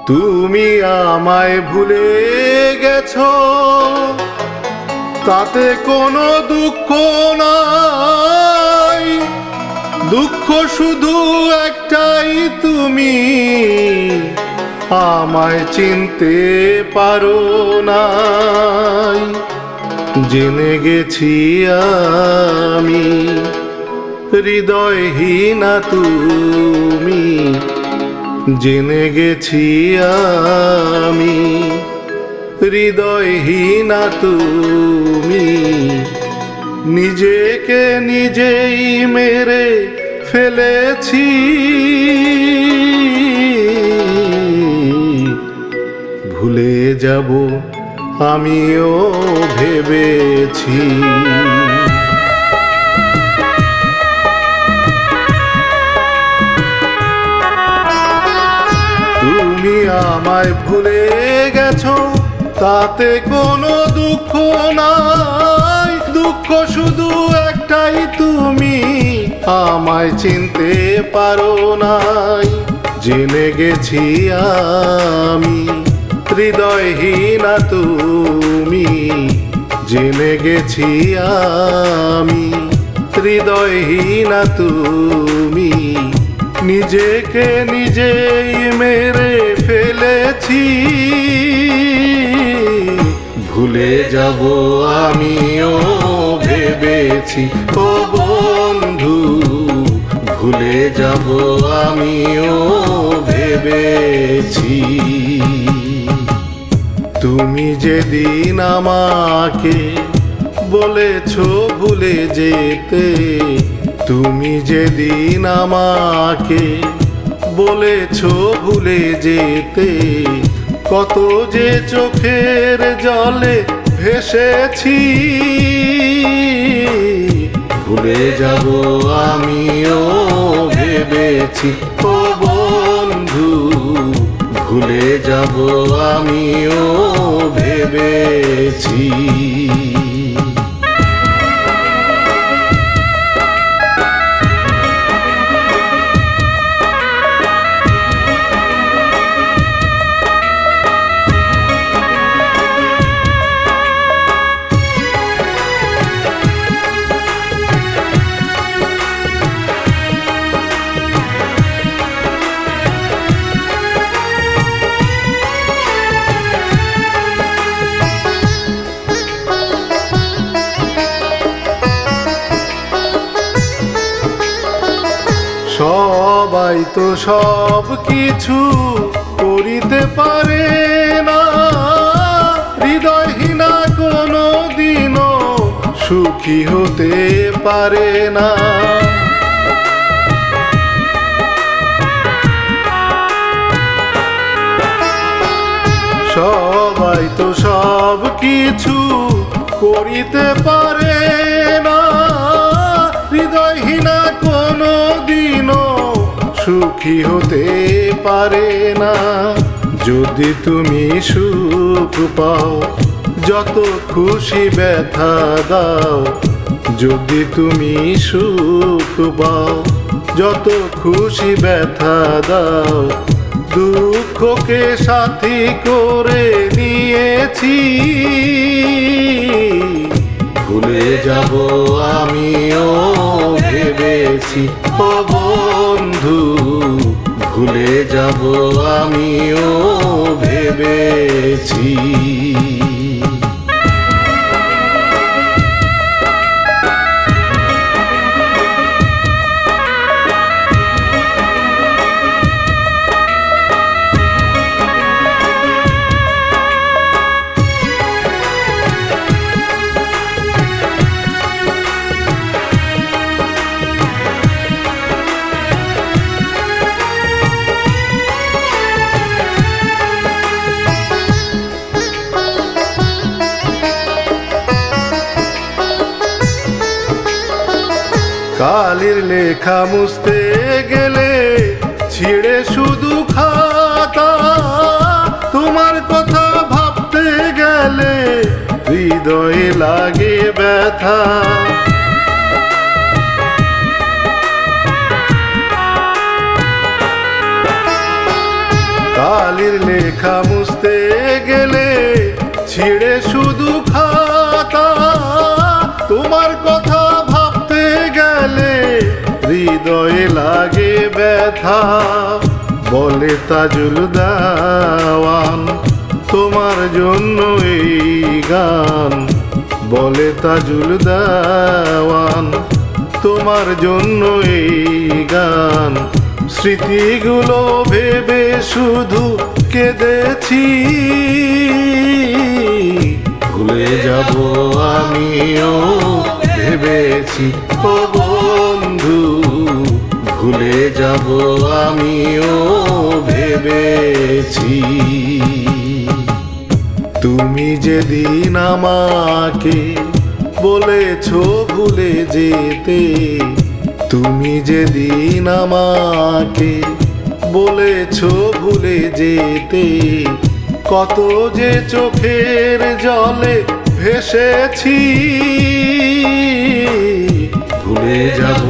তুমি আমায় ভুলে গেছো, তাতে কোনো দুঃখ নাই। দুঃখ শুধু একটাই, তুমি আমায় চিনতে পারো নাই। জেনে গেছি আমি হৃদয়হীনা তুমি, জেনে গেছি আমি হৃদয়হীনা তুমি। নিজেকে নিজেই মেরে ফেলেছি, ভুলে যাব আমিও ভেবেছি। তুমি আমায় ভুলে গেছো, তাতে কোনো দুঃখ নাই। দুঃখ শুধু একটাই, তুমি আমায় চিনতে পারো নাই। জেনে গেছি আমি হৃদয়হীনা তুমি, জেনে গেছি আমি হৃদয়হীনা তুমি। নিজেকে নিজেই মেরে ফেলেছি, ভুলে যাব আমিও ভেবেছি। ও বন্ধু, ভুলে যাব আমিও ভেবেছি। তুমি যেদিন আমাকে বলেছো ভুলে যেতে, তুমি যেদিন আমাকে বলেছো ভুলে যেতে, কত যে চোখের জলে ভেসেছি। ভুলে যাব আমিও ভেবেছি। ও বন্ধু, ভুলে যাব আমিও ভেবেছি। সবাই তো সব কিছু করিতে পারে না, হৃদয়হীনা কোনো দিনও সুখী হতে পারে না। সবাই তো সব কিছু করিতে পারে না, হৃদয়হীনা কোনো দিনও সুখী হতে পারে না। যদি তুমি সুখ পাও, যত খুশি ব্যথা দাও। যদি তুমি সুখ পাও, যত খুশি ব্যথা দাও। দুঃখকে সাথী করে নিয়েছি, ভুলে যাব আমিও ভেবেছি। ও বন্ধু, ভুলে যাব আমিও ভেবেছি। কালির লেখা মুছতে গেলে ছিঁড়ে শুধু খাতা, তোমার কথা ভাবতে গেলে হৃদয়ে লাগে ব্যথা। কালির লেখা মুছতে গেলে ছিঁড়ে শুধু খাতা, তোমার কথা ভাবতে গেলে হৃদয়ে লাগে ব্যথা। বলে তাজুল দেওয়ান তোমার জন্য এই গান, বলে তাজুল দেওয়ান তোমার জন্য এই গান। স্মৃতিগুলো ভেবে শুধু কেঁদেছি, ভুলে যাব আমিও ভেবেছি ও বন্ধু, ভুলে যাব আমিও ভেবেছি। তুমি যেদিন আমাকে বলেছো ভুলে যেতে, তুমি যেদিন আমাকে বলেছো ভুলে যেতে, কত যে চোখের জলে ভেসেছি। ভুলে যাব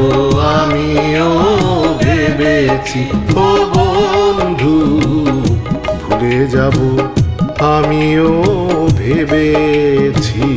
আমিও ভেবেছি ও বন্ধু, ভুলে যাব আমিও ভেবেছি।